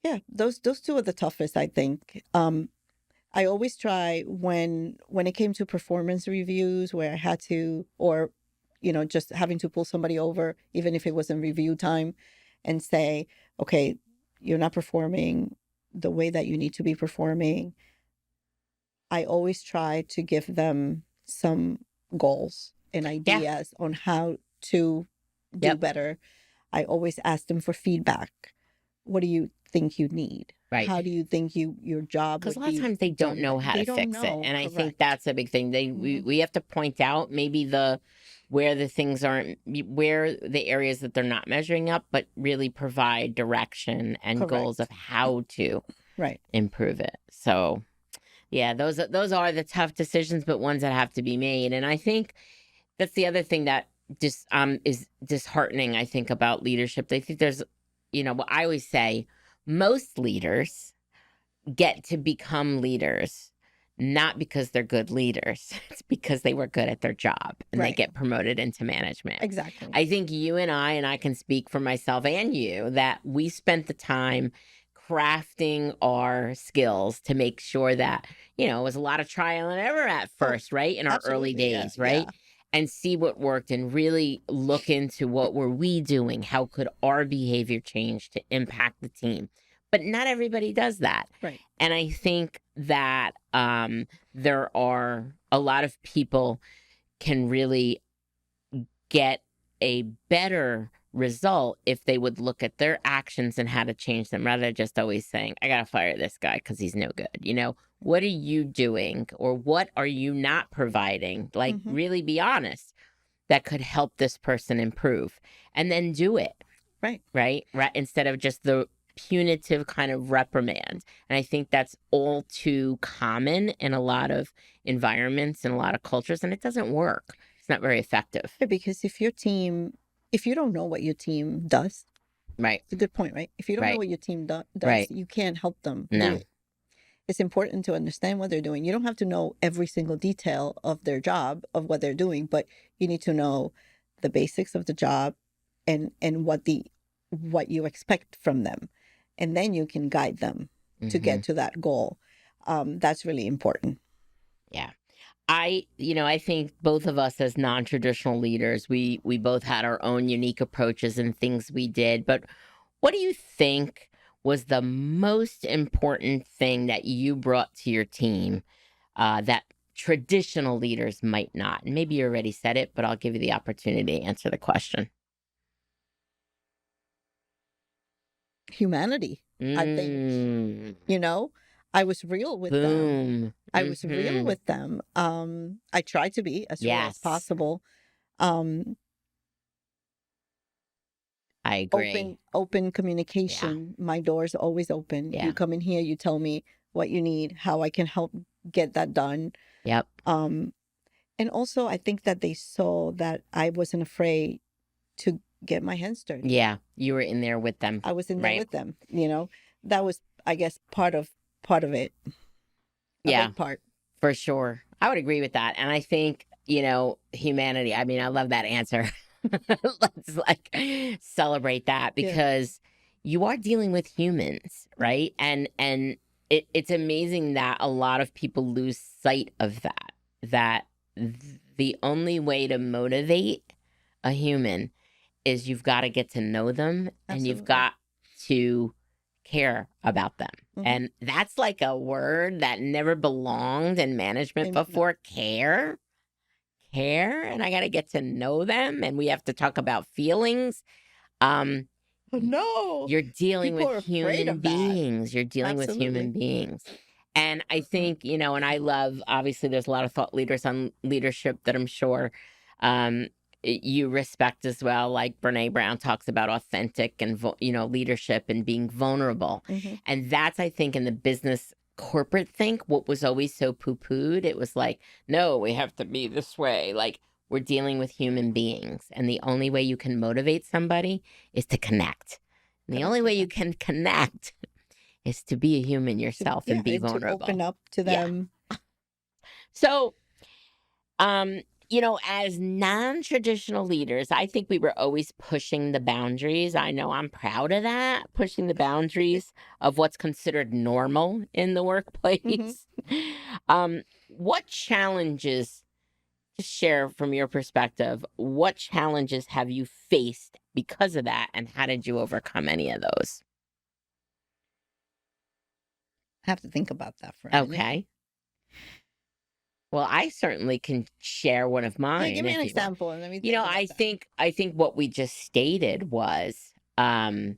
Yeah, those two are the toughest, I think. I always try when it came to performance reviews where I had to, or, just having to pull somebody over, even if it wasn't review time, and say, okay, you're not performing the way that you need to be performing. I always try to give them some goals and Yeah. ideas on how to do Yep. better. I always ask them for feedback. What do you think you need? Right. How do you think your job Because would a lot of be times they don't done? know how They to don't fix it. know. And I think Correct. that's a big thing. We have to point out maybe where the things aren't, where the areas that they're not measuring up, but really provide direction and goals of Correct. how to Right. improve it. So yeah, those are the tough decisions, but ones that have to be made. And I think that's the other thing that just is disheartening, I think, about leadership. They think there's, what I always say, most leaders get to become leaders not because they're good leaders. It's because they were good at their job and they Right. get promoted into management. Exactly. I think you and I can speak for myself and you, that we spent the time crafting our skills to make sure that, it was a lot of trial and error at first, right? In our early absolutely. Yeah. days, right? Yeah. And see what worked and really look into what were we doing? How could our behavior change to impact the team? But not everybody does that. Right. And I think that there are a lot of people can really get a better result if they would look at their actions and how to change them, rather than just always saying, I gotta fire this guy because he's no good. What are you doing, or what are you not providing? Like, really be honest, that could help this person improve, and then do it. Right. Instead of just the punitive kind of reprimand. And I think that's all too common in a lot of environments and a lot of cultures, and it doesn't work. It's not very effective. Because if you don't know what your team does, Right. it's a good point, right? If you don't know what your team does, Right. you can't help them do No. it. It's important to understand what they're doing. You don't have to know every single detail of their job, of what they're doing, but you need to know the basics of the job and what you expect from them. And then you can guide them to get to that goal. That's really important. Yeah. I think both of us as non-traditional leaders, we both had our own unique approaches and things we did. But what do you think was the most important thing that you brought to your team that traditional leaders might not? And maybe you already said it, but I'll give you the opportunity to answer the question. Humanity, I think. I was real with them. I was real with them. I tried to be as real as possible. I agree. Open communication. My door's always open. You come in here, you tell me what you need, how I can help get that done. Yep. And also I think that they saw that I wasn't afraid to get my hands dirty. Yeah, you were in there with them. I was in there with them. That was, I guess, part of it. Big part. For sure. I would agree with that. And I think, humanity. I mean, I love that answer. Let's celebrate that, because you are dealing with humans, right? And it's amazing that a lot of people lose sight of that the only way to motivate a human is you've got to get to know them. Absolutely. And you've got to care about them. And that's like a word that never belonged in management before. Care. And I got to get to know them, and we have to talk about feelings. No, you're dealing with human beings. You're dealing with human beings. And I think, and I love, obviously there's a lot of thought leaders on leadership that I'm sure you respect as well. Like Brene Brown talks about authentic and, leadership and being vulnerable. And that's, I think, in the business corporate think, what was always so poo-pooed. It was like, no, we have to be this way. Like, we're dealing with human beings. And the only way you can motivate somebody is to connect. And the only way you can connect is to be a human yourself and be vulnerable. To open up to them. So, As non-traditional leaders, I think we were always pushing the boundaries. I know I'm proud of that, pushing the boundaries of what's considered normal in the Mhm. workplace. What challenges, just share from your perspective, what challenges have you faced because of that, and how did you overcome any of those? I have to think about that for a minute. Okay. Well, I certainly can share one of Yeah, mine give me an if you want. example and let me think about I that. think what we just stated was bringing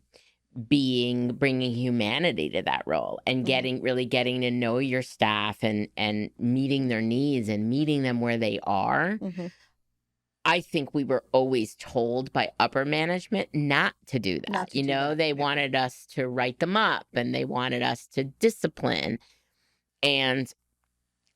humanity to that role and Mhm. really getting to know your staff and meeting their needs and meeting them where they are. Mhm. I think we were always told by upper management not to do Not that. to do that. They Yeah. wanted us to write them up and they wanted us to discipline. And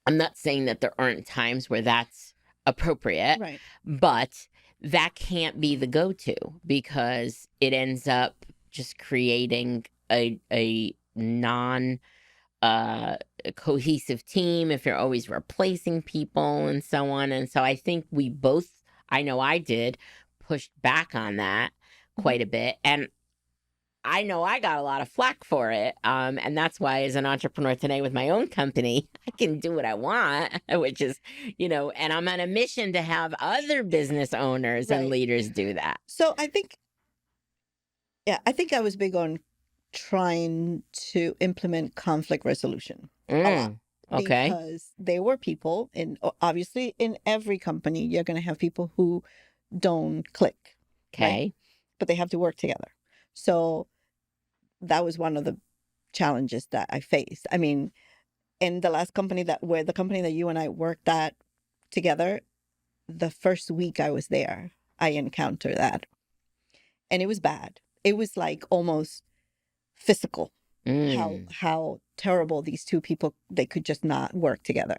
I'm not saying that there aren't times where that's appropriate, Right. but that can't be the go-to because it ends up just creating a non cohesive team if you're always replacing people and so on. And so I think we both, I know I did, pushed back on that Mhm. quite a bit. And I know I got a lot of flack for it. And that's why, as an entrepreneur today with my own company, I can do what I want, which is, and I'm on a mission to have other business owners and Right. leaders do that. So I think I was big on trying to implement conflict resolution a lot Okay. because there were people, and obviously in every company, you're going to have people who don't click, right? Okay. But they have to work together. So that was one of the challenges that I faced. I mean, in the last company where the company that you and I worked at together, the first week I was there, I encountered that. And it was bad. It was like almost physical Mm. how terrible these two people, they could just not work together.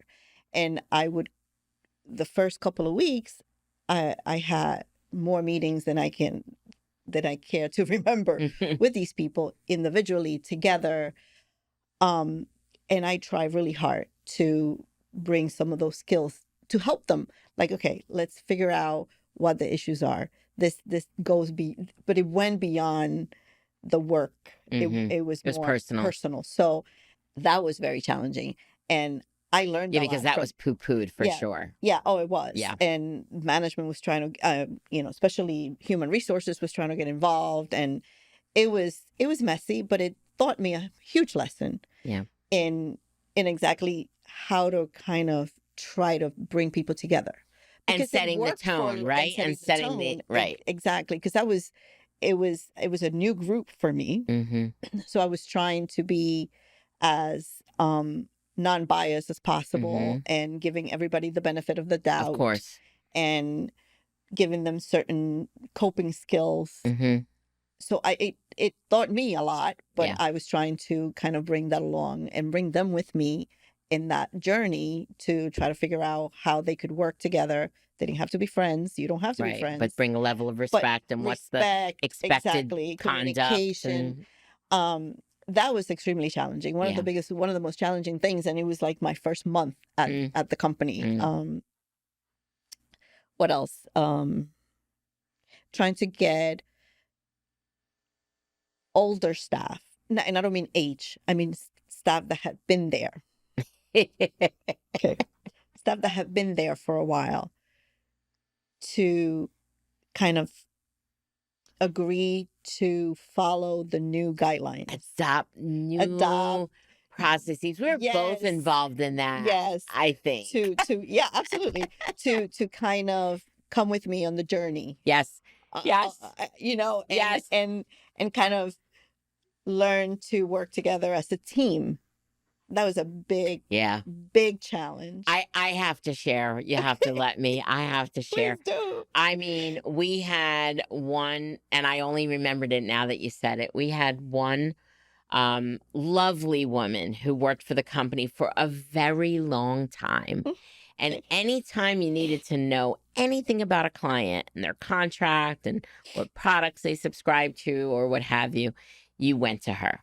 And the first couple of weeks, I had more meetings than I care to remember with these people individually together. Um, and I try really hard to bring some of those skills to help them. Like, okay, let's figure out what the issues are. This but it went beyond the work. It Mm-hmm. it was It was more personal. personal. So that was very challenging, and I learned Yeah, a because lot that from. was poo-pooed for Yeah, sure. yeah. Oh, it was. Yeah. And management was trying to, especially human resources was trying to get involved, and it was messy, but it taught me a huge lesson Yeah. in exactly how to kind of try to bring people together, And because it setting the worked tone, and right? And setting the setting the tone. right. Exactly, because it was a new group for me. Mm-hmm. So I was trying to be as non-biased as possible Mm-hmm. and giving everybody the benefit of the Of doubt course. and giving them certain coping skills. Mm-hmm. So it taught me a lot, but Yeah. I was trying to kind of bring that along and bring them with me in that journey to try to figure out how they could work together. They didn't have to be friends. You don't have to be Right. But friends, bring a level of but respect and what's the respect, expected exactly, conduct communication. and Um, that was extremely challenging. yeah. One of the most challenging things, and it was like my first month Mm, at the company. mm. What else? Trying to get older staff, and I don't mean age. I mean staff that had been there. Okay, staff that have been there for a while to kind of agree to follow the new guidelines. Adopt new Adopt. processes. We're both Yes. involved in that, Yes. I think. Yeah, absolutely. To kind of come with me on the journey. Yes. Yes. And Yes. and kind of learn to work together as a team. That was a big Yeah. challenge. I have to share. You have to let me. I have to share. Please do. I mean, we had one, and I only remembered it now that you said it. We had one lovely woman who worked for the company for a very long time. And anytime you needed to know anything about a client and their contract and what products they subscribe to or what have you, you went to her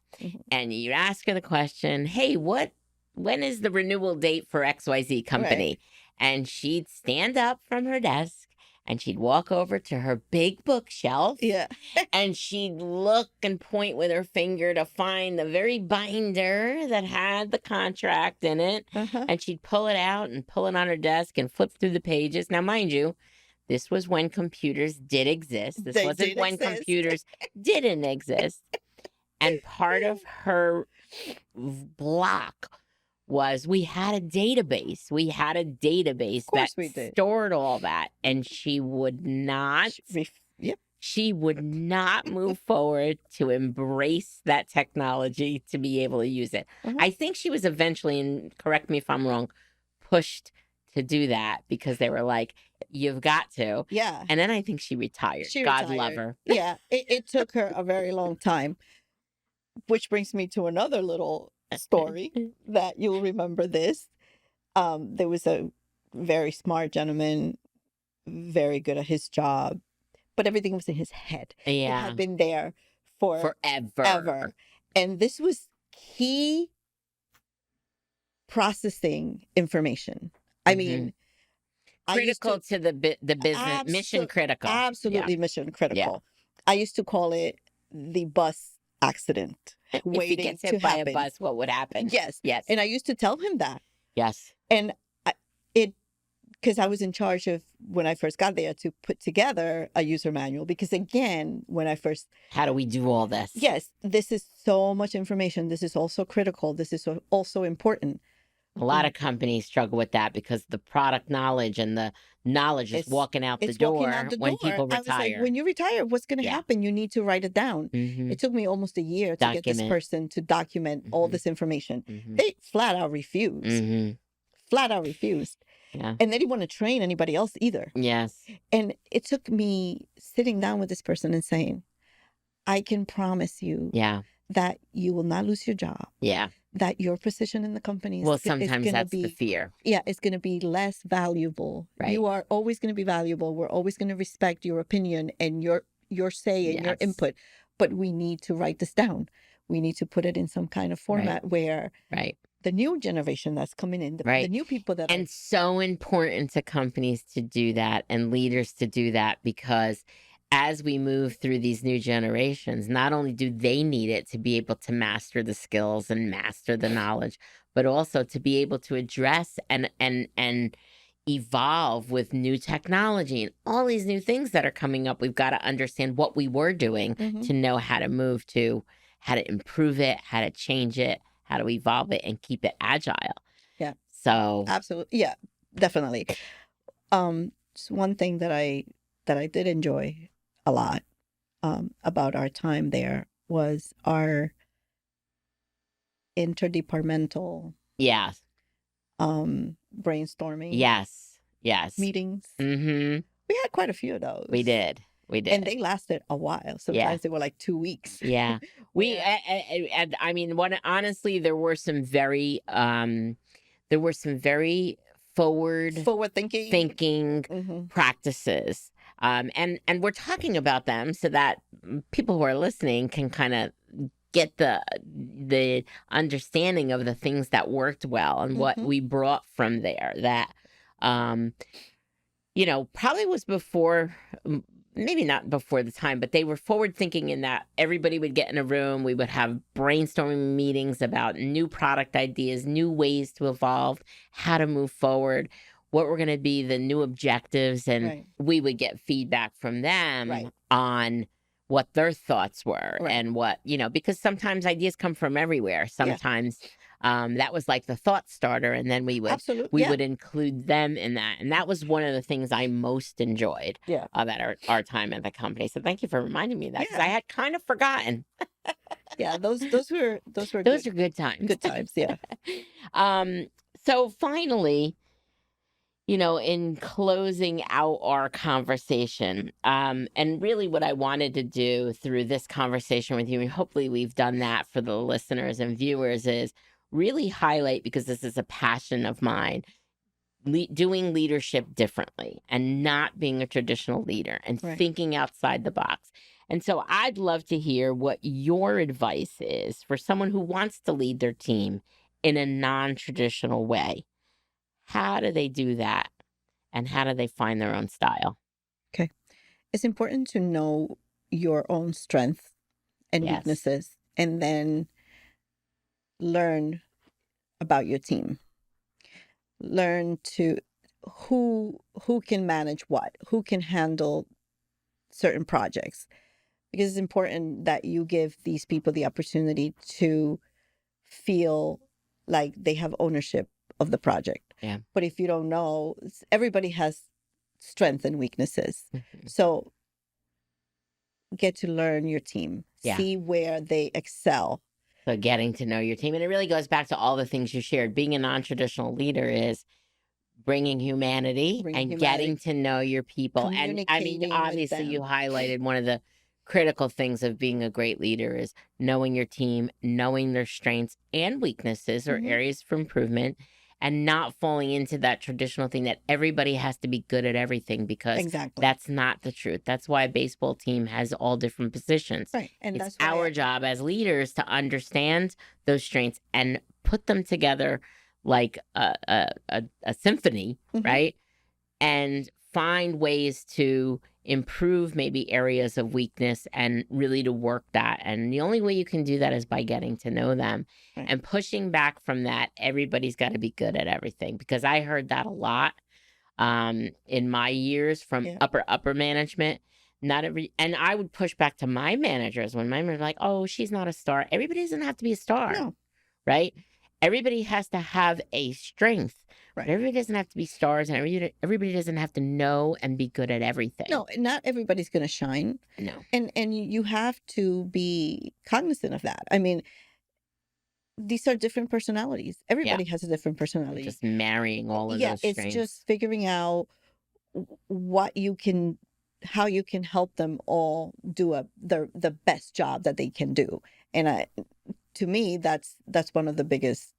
and you ask her the question, hey, when is the renewal date for XYZ company? Right. And she'd stand up from her desk and she'd walk over to her big bookshelf. Yeah. And she'd look and point with her finger to find the very binder that had the contract in it. And she'd pull it out and pull it on her desk and flip through the pages. Now, mind you, this was when computers did exist. This wasn't when computers didn't exist. And part of her block was we had a database. We had a database that stored all that. And she would not... She would not move forward to embrace that technology to be able to use it. I think she was eventually, and correct me if I'm wrong, pushed to do that because they were like, you've got to. Yeah. And then I think she retired. God love her. Yeah. It took her a very long time, which brings me to another little story that you'll remember this. There was a very smart gentleman, very good at his job, but everything was in his head. Yeah. It had been there for forever. And this was key processing information. I mean, critical to the business, mission critical. Absolutely mission critical. Yeah. I used to call it the bus accident. If he gets hit by a bus, what would happen? Yes. And I used to tell him that. Yes. And because I was in charge of, when I first got there, to put together a user manual. Because again, when I first... How do we do all this? Yes, this is so much information. This is also critical. This is also important. A lot of companies struggle with that because the product knowledge and the knowledge is walking out the door when people retire. I was like, when you retire, what's going to happen? You need to write it down. It took me almost a year to get this person to document all this information. They flat out refused. Flat out refused. Yeah. And they didn't want to train anybody else either. Yes. And it took me sitting down with this person and saying, I can promise you that you will not lose your job. Yeah. That your position in the company is sometimes that's the fear. Yeah, it's going to be less valuable. Right. You are always going to be valuable. We're always going to respect your opinion and your say and your input. But we need to write this down. We need to put it in some kind of format where the new generation that's coming in, the new people that and so important to companies to do that and leaders to do that, because as we move through these new generations, not only do they need it to be able to master the skills and master the knowledge, but also to be able to address and evolve with new technology and all these new things that are coming up. We've got to understand what we were doing to know how to move to, how to improve it, how to change it, how to evolve it and keep it agile. Yeah. So absolutely. Yeah, definitely. It's one thing that I did enjoy a lot about our time there was our interdepartmental brainstorming meetings. We had quite a few of those. We did and they lasted a while. Sometimes they were like 2 weeks. And I mean, honestly, there were some very forward thinking practices. And we're talking about them so that people who are listening can kind of get the understanding of the things that worked well and what we brought from there. That, probably was before, maybe not before the time, but they were forward thinking in that everybody would get in a room. We would have brainstorming meetings about new product ideas, new ways to evolve, how to move forward, what were going to be the new objectives. And we would get feedback from them on what their thoughts were and what, because sometimes ideas come from everywhere. Sometimes that was like the thought starter. And then we would would include them in that. And that was one of the things I most enjoyed about our time at the company. So thank you for reminding me of that, because I had kind of forgotten. Those were good times. Good times, yeah. So finally, in closing out our conversation, and really what I wanted to do through this conversation with you, and hopefully we've done that for the listeners and viewers, is really highlight, because this is a passion of mine, doing leadership differently and not being a traditional leader and thinking outside the box. And so I'd love to hear what your advice is for someone who wants to lead their team in a non-traditional way. How do they do that? And how do they find their own style? Okay. It's important to know your own strengths and Yes. weaknesses, and then learn about your team. Learn to who can manage what, who can handle certain projects, because it's important that you give these people the opportunity to feel like they have ownership of the project. Yeah. But if you don't know, everybody has strengths and weaknesses. Mhm. So get to learn your team, Yeah. see where they excel. So getting to know your team. And it really goes back to all the things you shared. Being a non-traditional leader is bringing humanity and getting to know your people. And I mean, Communicating with obviously you them. highlighted one of the critical things of being a great leader is knowing your team, knowing their strengths and weaknesses or Mhm. areas for improvement, and not falling into that traditional thing that everybody has to be good at everything, because Exactly. that's not the truth. That's why a baseball team has all different positions. Right. And It's that's why our job as leaders to understand those strengths and put them together like a symphony, Mhm. right? And find ways to improve maybe areas of weakness and really to work that. And the only way you can do that is by getting to know them. Right. And pushing back from that, everybody's got to be good at everything, because I heard that a lot in my years from Yeah. upper management. Not every, and I would push back to my managers when my manager was like, oh, she's not a star. Everybody doesn't have to be a star. No. Right? Everybody has to have a strength. Right. But everybody doesn't have to be stars, and everybody doesn't have to know and be good at everything. No, not everybody's going to shine. No. And you have to be cognizant of that. I mean, these are different personalities. Everybody has a different personality. Just marrying all of those strengths. It's just figuring out what you can, how you can help them all do the best job that they can do. And to me, that's one of the biggest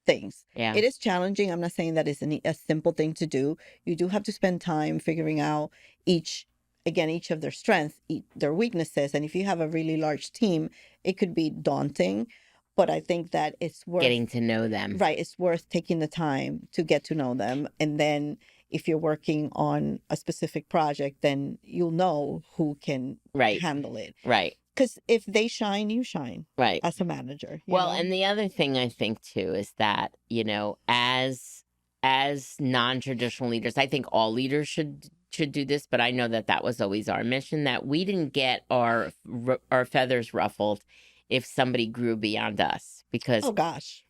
things. Yeah. It is challenging. I'm not saying that it's a simple thing to do. You do have to spend time figuring out each of their strengths, their weaknesses. And if you have a really large team, it could be daunting. But I think that it's worth getting to know them. Right. It's worth taking the time to get to know them. And then if you're working on a specific project, then you'll know who can handle it. Right. Because if they shine, you shine. Right. As a manager. Well, and the other thing I think too is that, as non-traditional leaders, I think all leaders should do this, but I know that was always our mission, that we didn't get our feathers ruffled if somebody grew beyond us, because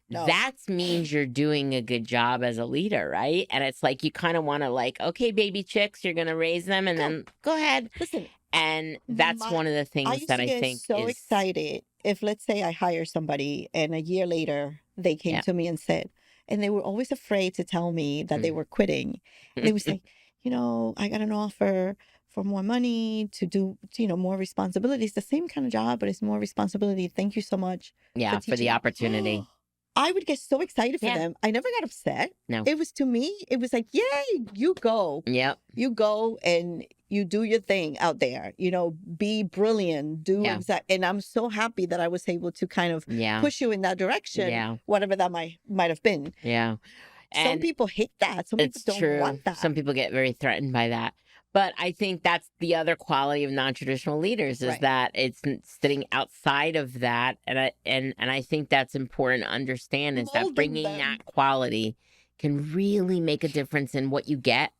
that means you're doing a good job as a leader, right? And it's like you kind of want to okay, baby chicks, you're going to raise them, and then go ahead. Listen. And that's one of the things that I think so excited if, let's say, I hire somebody and a year later they came to me and said, and they were always afraid to tell me that they were quitting. They would say, I got an offer for more money to do, more responsibilities, the same kind of job, but it's more responsibility. Thank you so much. Yeah, for the opportunity. I would get so excited for them. I never got upset. No. It was, to me, it was like, yay, you go. Yep. You go and you do your thing out there, be brilliant, and I'm so happy that I was able to kind of push you in that direction, whatever that might have been. Yeah. And some people hate that. Some people don't want that. Some people get very threatened by that. But I think that's the other quality of non-traditional leaders is that it's sitting outside of that. And I think that's important to understand, is that bringing that quality can really make a difference in what you get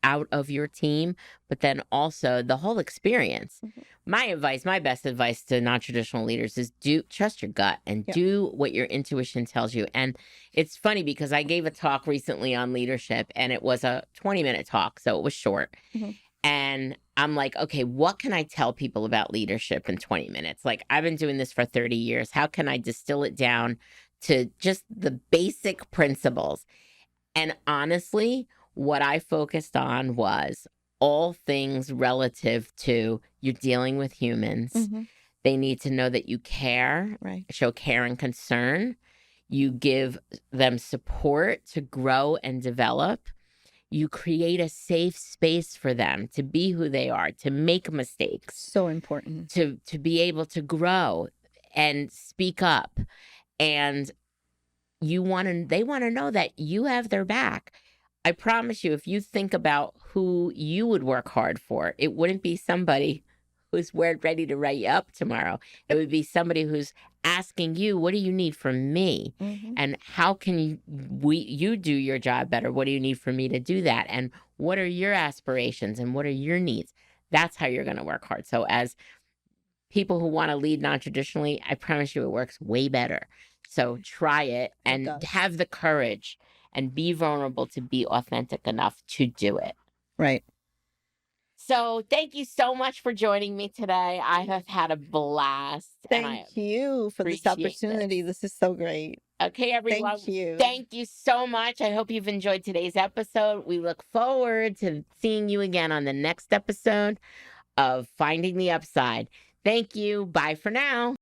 out of your team, but then also the whole experience. Mm-hmm. My best advice to non-traditional leaders is trust your gut and do what your intuition tells you. And it's funny because I gave a talk recently on leadership, and it was a 20-minute talk, so it was short. Mm-hmm. And I'm like, okay, what can I tell people about leadership in 20 minutes? Like, I've been doing this for 30 years. How can I distill it down to just the basic principles? And honestly, what I focused on was all things relative to you're dealing with humans. Mm-hmm. They need to know that you care, show care and concern. You give them support to grow and develop. You create a safe space for them to be who they are, to make mistakes. So important. To be able to grow and speak up. And they want to know that you have their back. I promise you, if you think about who you would work hard for, it wouldn't be somebody who's ready to write you up tomorrow. It would be somebody who's asking you, what do you need from me? Mm-hmm. And how can you do your job better? What do you need from me to do that? And what are your aspirations and what are your needs? That's how you're going to work hard. So as people who want to lead non-traditionally, I promise you it works way better. So try it and have the courage and be vulnerable to be authentic enough to do it. Right. So thank you so much for joining me today. I have had a blast. Thank you for this opportunity. This is so great. Okay, everyone. Thank you. Thank you so much. I hope you've enjoyed today's episode. We look forward to seeing you again on the next episode of Finding the Upside. Thank you. Bye for now.